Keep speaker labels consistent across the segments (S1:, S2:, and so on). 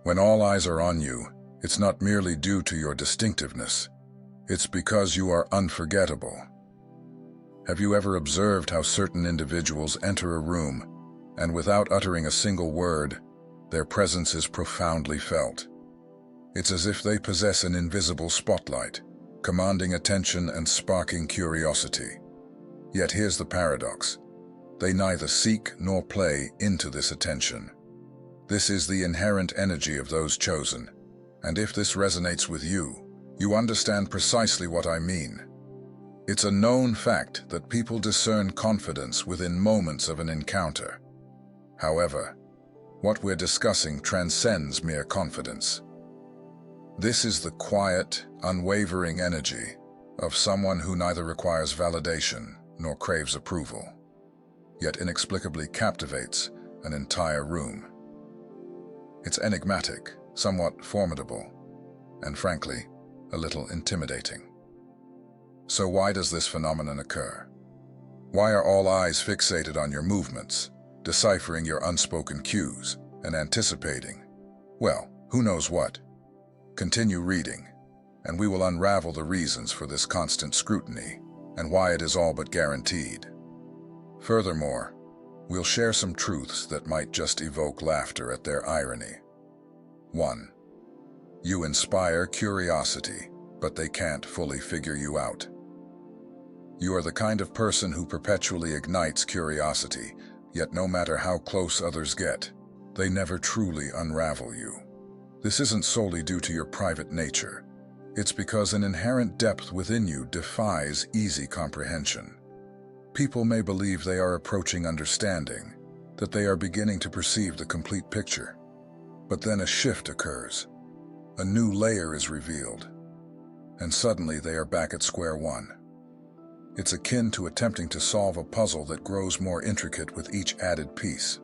S1: When all eyes are on you, it's not merely due to your distinctiveness. It's because you are unforgettable. Have you ever observed how certain individuals enter a room, and without uttering a single word, their presence is profoundly felt? It's as if they possess an invisible spotlight, commanding attention and sparking curiosity. Yet here's the paradox. They neither seek nor play into this attention. This is the inherent energy of those chosen, and if this resonates with you, you understand precisely what I mean. It's a known fact that people discern confidence within moments of an encounter. However, what we're discussing transcends mere confidence. This is the quiet, unwavering energy of someone who neither requires validation nor craves approval, yet inexplicably captivates an entire room. It's enigmatic, somewhat formidable, and frankly, a little intimidating. So why does this phenomenon occur? Why are all eyes fixated on your movements, deciphering your unspoken cues, and anticipating, well, who knows what? Continue reading, and we will unravel the reasons for this constant scrutiny and why it is all but guaranteed. Furthermore, we'll share some truths that might just evoke laughter at their irony. 1. You inspire curiosity, but they can't fully figure you out. You are the kind of person who perpetually ignites curiosity, yet no matter how close others get, they never truly unravel you. This isn't solely due to your private nature. It's because an inherent depth within you defies easy comprehension. People may believe they are approaching understanding, that they are beginning to perceive the complete picture. But then a shift occurs. A new layer is revealed, and suddenly they are back at square one. It's akin to attempting to solve a puzzle that grows more intricate with each added piece.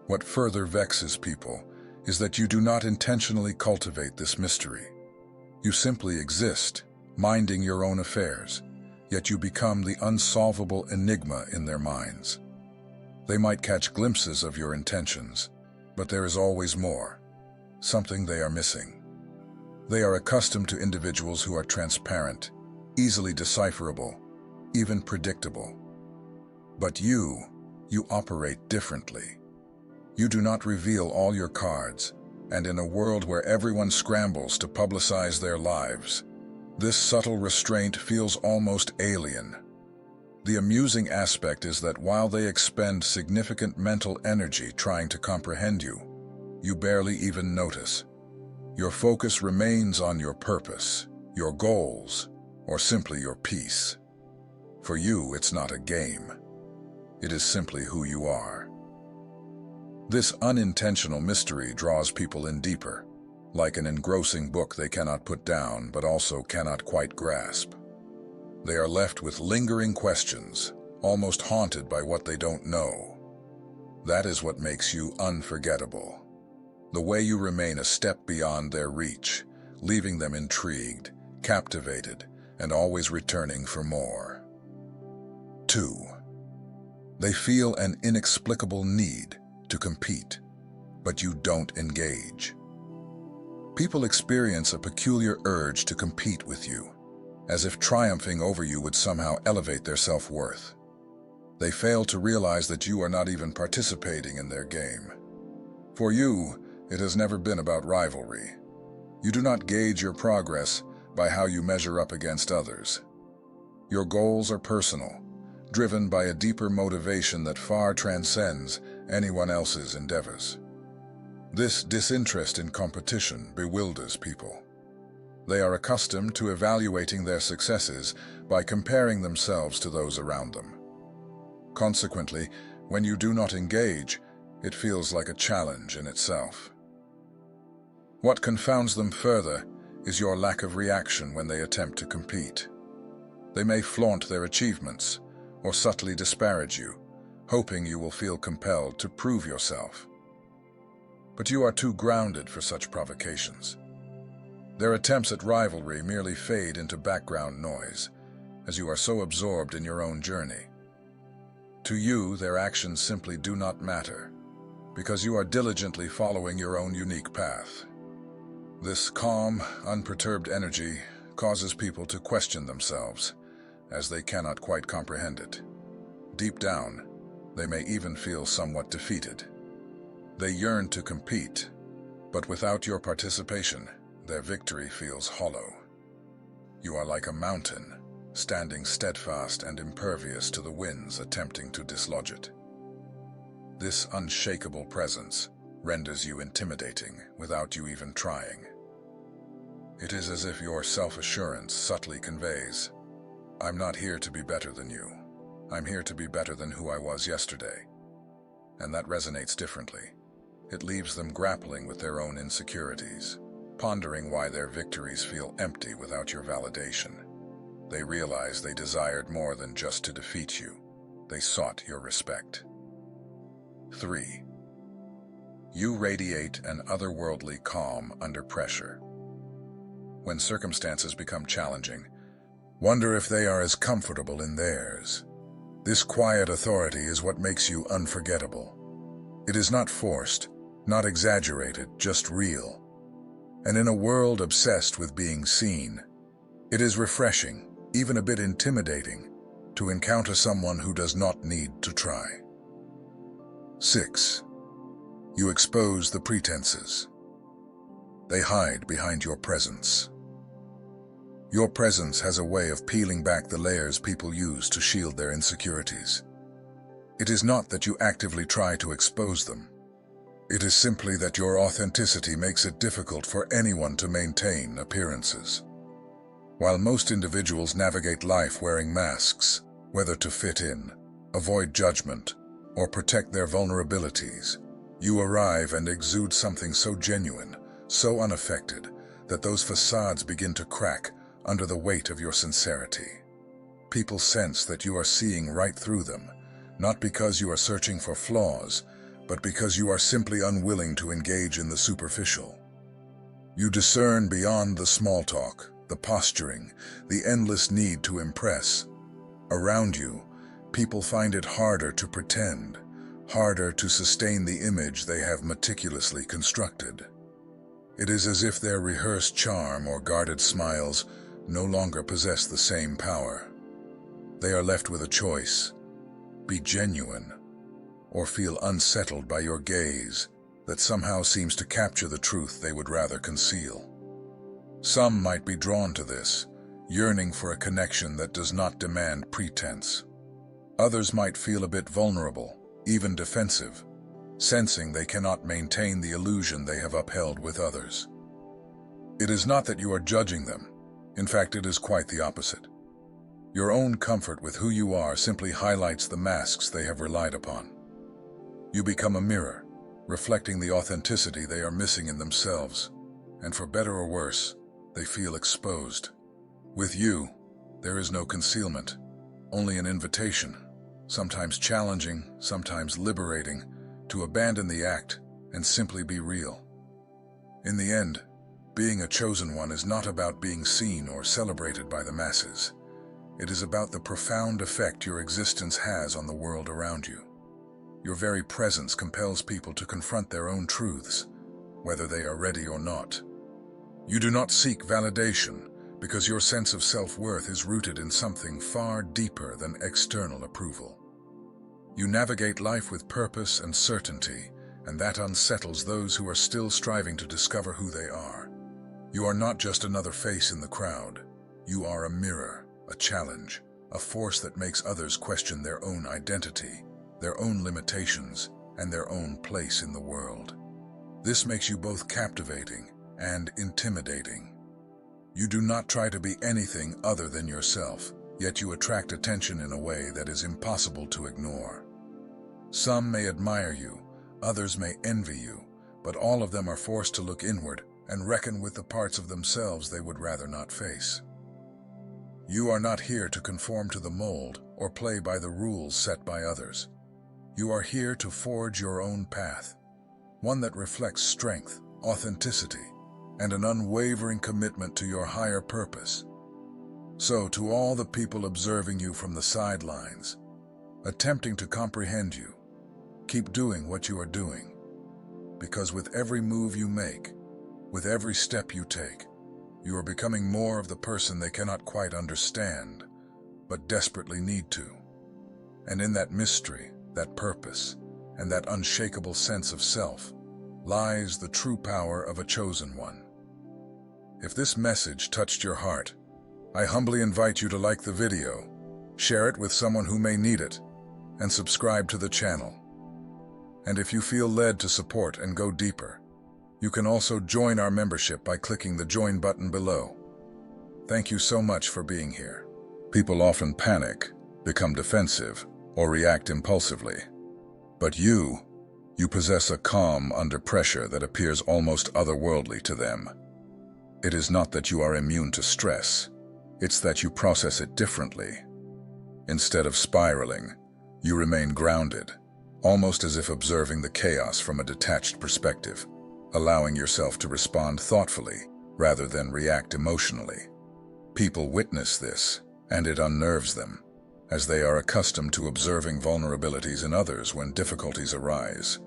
S1: What further vexes people is that you do not intentionally cultivate this mystery. You simply exist, minding your own affairs, yet you become the unsolvable enigma in their minds. They might catch glimpses of your intentions, but there is always more, something they are missing. They are accustomed to individuals who are transparent, easily decipherable, even predictable. But you operate differently. You do not reveal all your cards, and in a world where everyone scrambles to publicize their lives, this subtle restraint feels almost alien. The amusing aspect is that while they expend significant mental energy trying to comprehend you, you barely even notice. Your focus remains on your purpose, your goals, or simply your peace. For you, it's not a game. It is simply who you are. This unintentional mystery draws people in deeper, like an engrossing book they cannot put down but also cannot quite grasp. They are left with lingering questions, almost haunted by what they don't know. That is what makes you unforgettable. The way you remain a step beyond their reach, leaving them intrigued, captivated, and always returning for more. 2. They feel an inexplicable need to compete, but you don't engage. People experience a peculiar urge to compete with you, as if triumphing over you would somehow elevate their self-worth. They fail to realize that you are not even participating in their game. For you, it has never been about rivalry. You do not gauge your progress by how you measure up against others. Your goals are personal, driven by a deeper motivation that far transcends anyone else's endeavors. This disinterest in competition bewilders people. They are accustomed to evaluating their successes by comparing themselves to those around them. Consequently, when you do not engage, it feels like a challenge in itself. What confounds them further is your lack of reaction when they attempt to compete. They may flaunt their achievements or subtly disparage you, hoping you will feel compelled to prove yourself. But you are too grounded for such provocations. Their attempts at rivalry merely fade into background noise, as you are so absorbed in your own journey. To you, their actions simply do not matter. because you are diligently following your own unique path. This calm, unperturbed energy causes people to question themselves, as they cannot quite comprehend it. Deep down, they may even feel somewhat defeated. They yearn to compete, but without your participation, their victory feels hollow. You are like a mountain, standing steadfast and impervious to the winds attempting to dislodge it. This unshakable presence renders you intimidating without you even trying. It is as if your self-assurance subtly conveys, "I'm not here to be better than you. I'm here to be better than who I was yesterday." And that resonates differently. It leaves them grappling with their own insecurities, pondering why their victories feel empty without your validation. They realize they desired more than just to defeat you. They sought your respect. 3. You radiate an otherworldly calm under pressure. When circumstances become challenging, wonder if they are as comfortable in theirs. This quiet authority is what makes you unforgettable. It is not forced, not exaggerated, just real. And in a world obsessed with being seen, it is refreshing, even a bit intimidating, to encounter someone who does not need to try. 6. You expose the pretenses. They hide behind your presence. Your presence has a way of peeling back the layers people use to shield their insecurities. It is not that you actively try to expose them. It is simply that your authenticity makes it difficult for anyone to maintain appearances. While most individuals navigate life wearing masks, whether to fit in, avoid judgment, or protect their vulnerabilities, you arrive and exude something so genuine, so unaffected, that those facades begin to crack under the weight of your sincerity. People sense that you are seeing right through them, not because you are searching for flaws, but because you are simply unwilling to engage in the superficial. You discern beyond the small talk, the posturing, the endless need to impress. Around you, people find it harder to pretend, harder to sustain the image they have meticulously constructed. It is as if their rehearsed charm or guarded smiles no longer possess the same power. They are left with a choice: be genuine, or feel unsettled by your gaze that somehow seems to capture the truth they would rather conceal. Some might be drawn to this, yearning for a connection that does not demand pretense. Others might feel a bit vulnerable, even defensive, sensing they cannot maintain the illusion they have upheld with others. It is not that you are judging them. In fact, it is quite the opposite. Your own comfort with who you are simply highlights the masks they have relied upon. You become a mirror, reflecting the authenticity they are missing in themselves, and for better or worse, they feel exposed. With you, there is no concealment, only an invitation, sometimes challenging, sometimes liberating, to abandon the act and simply be real. In the end, being a chosen one is not about being seen or celebrated by the masses. It is about the profound effect your existence has on the world around you. Your very presence compels people to confront their own truths, whether they are ready or not. You do not seek validation because your sense of self-worth is rooted in something far deeper than external approval. You navigate life with purpose and certainty, and that unsettles those who are still striving to discover who they are. You are not just another face in the crowd. You are a mirror, a challenge, a force that makes others question their own identity, their own limitations, and their own place in the world. This makes you both captivating and intimidating. You do not try to be anything other than yourself, yet you attract attention in a way that is impossible to ignore. Some may admire you, others may envy you, but all of them are forced to look inward and reckon with the parts of themselves they would rather not face. You are not here to conform to the mold or play by the rules set by others. You are here to forge your own path, one that reflects strength, authenticity, and an unwavering commitment to your higher purpose. So, to all the people observing you from the sidelines, attempting to comprehend you, keep doing what you are doing. because with every move you make, with every step you take, you are becoming more of the person they cannot quite understand, but desperately need to. And in that mystery, that purpose, and that unshakable sense of self, lies the true power of a chosen one. If this message touched your heart, I humbly invite you to like the video, share it with someone who may need it, and subscribe to the channel. And if you feel led to support and go deeper, you can also join our membership by clicking the join button below. Thank you so much for being here. People often panic, become defensive, or react impulsively. But you possess a calm under pressure that appears almost otherworldly to them. It is not that you are immune to stress, it's that you process it differently. Instead of spiraling, you remain grounded, almost as if observing the chaos from a detached perspective, allowing yourself to respond thoughtfully rather than react emotionally. People witness this, and it unnerves them, as they are accustomed to observing vulnerabilities in others when difficulties arise.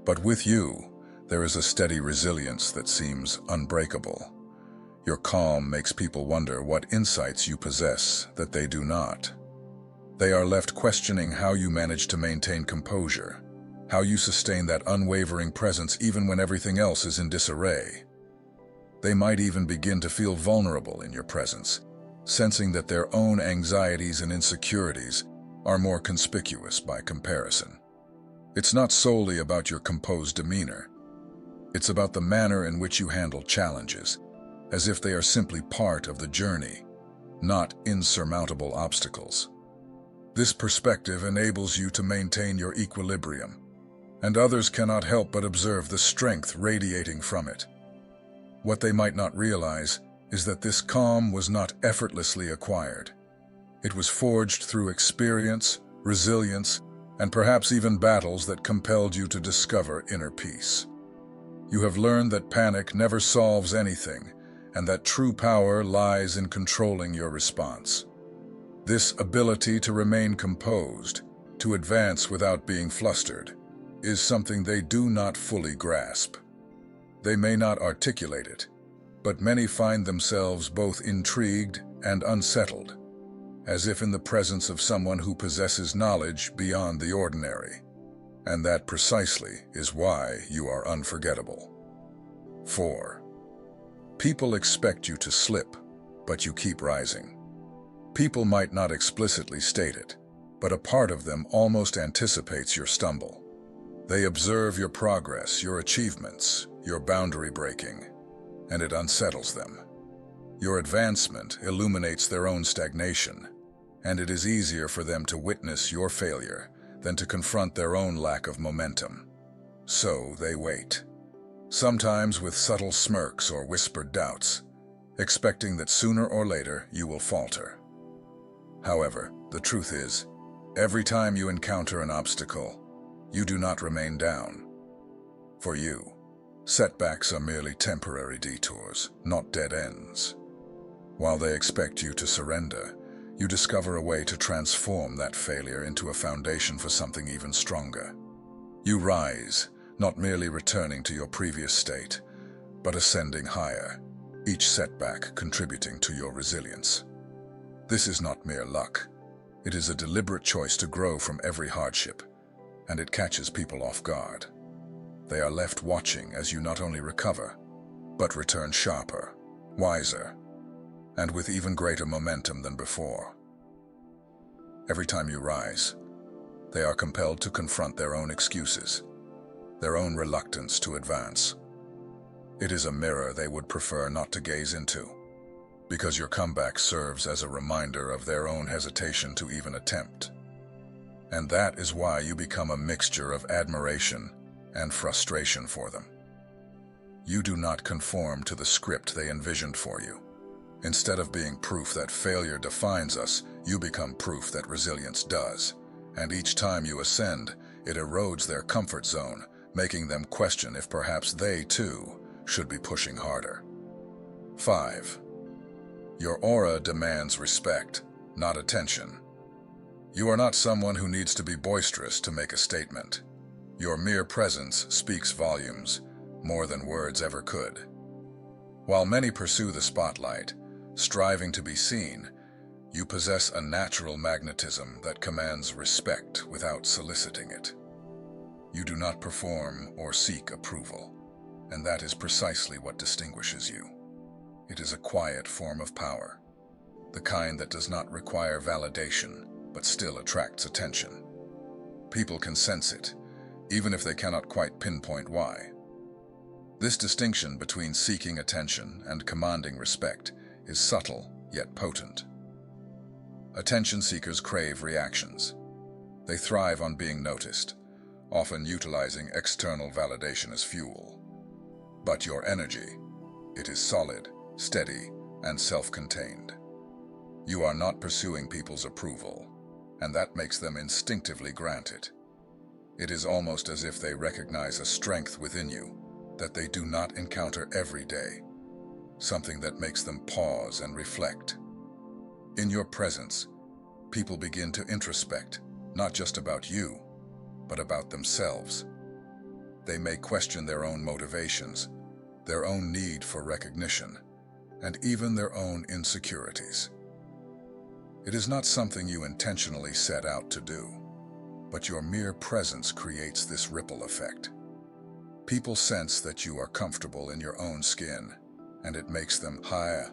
S1: But with you, there is a steady resilience that seems unbreakable. Your calm makes people wonder what insights you possess that they do not. They are left questioning how you manage to maintain composure, how you sustain that unwavering presence even when everything else is in disarray. They might even begin to feel vulnerable in your presence, sensing that their own anxieties and insecurities are more conspicuous by comparison. It's not solely about your composed demeanor. It's about the manner in which you handle challenges, as if they are simply part of the journey, not insurmountable obstacles. This perspective enables you to maintain your equilibrium, and others cannot help but observe the strength radiating from it. What they might not realize is that this calm was not effortlessly acquired. It was forged through experience, resilience, and perhaps even battles that compelled you to discover inner peace. You have learned that panic never solves anything, and that true power lies in controlling your response. This ability to remain composed, to advance without being flustered, is something they do not fully grasp. They may not articulate it, but many find themselves both intrigued and unsettled, as if in the presence of someone who possesses knowledge beyond the ordinary. And that precisely is why you are unforgettable. 4. People expect you to slip, but you keep rising. People might not explicitly state it, but a part of them almost anticipates your stumble. They observe your progress, your achievements, your boundary breaking, and it unsettles them. Your advancement illuminates their own stagnation, and it is easier for them to witness your failure than to confront their own lack of momentum. So they wait, sometimes with subtle smirks or whispered doubts, expecting that sooner or later you will falter. However, the truth is, every time you encounter an obstacle, you do not remain down. For you, setbacks are merely temporary detours, not dead ends. While they expect you to surrender, you discover a way to transform that failure into a foundation for something even stronger. You rise, not merely returning to your previous state, but ascending higher, each setback contributing to your resilience. This is not mere luck. It is a deliberate choice to grow from every hardship, and it catches people off guard. They are left watching as you not only recover, but return sharper, wiser, and with even greater momentum than before. Every time you rise, they are compelled to confront their own excuses, their own reluctance to advance. It is a mirror they would prefer not to gaze into, because your comeback serves as a reminder of their own hesitation to even attempt. And that is why you become a mixture of admiration and frustration for them. You do not conform to the script they envisioned for you. Instead of being proof that failure defines us, you become proof that resilience does. And each time you ascend, it erodes their comfort zone, making them question if perhaps they, too, should be pushing harder. 5. Your aura demands respect, not attention. You are not someone who needs to be boisterous to make a statement. Your mere presence speaks volumes, more than words ever could. While many pursue the spotlight, striving to be seen, you possess a natural magnetism that commands respect without soliciting it. You do not perform or seek approval, and that is precisely what distinguishes you. It is a quiet form of power, the kind that does not require validation, but still attracts attention. People can sense it, even if they cannot quite pinpoint why. This distinction between seeking attention and commanding respect is subtle yet potent. Attention seekers crave reactions. They thrive on being noticed, often utilizing external validation as fuel. But your energy, it is solid, steady, and self-contained. You are not pursuing people's approval, and that makes them instinctively grant it. It is almost as if they recognize a strength within you that they do not encounter every day, something that makes them pause and reflect. In your presence, people begin to introspect, not just about you, but about themselves. They may question their own motivations, their own need for recognition, and even their own insecurities. It is not something you intentionally set out to do, but your mere presence creates this ripple effect. People sense that you are comfortable in your own skin, and it makes them higher,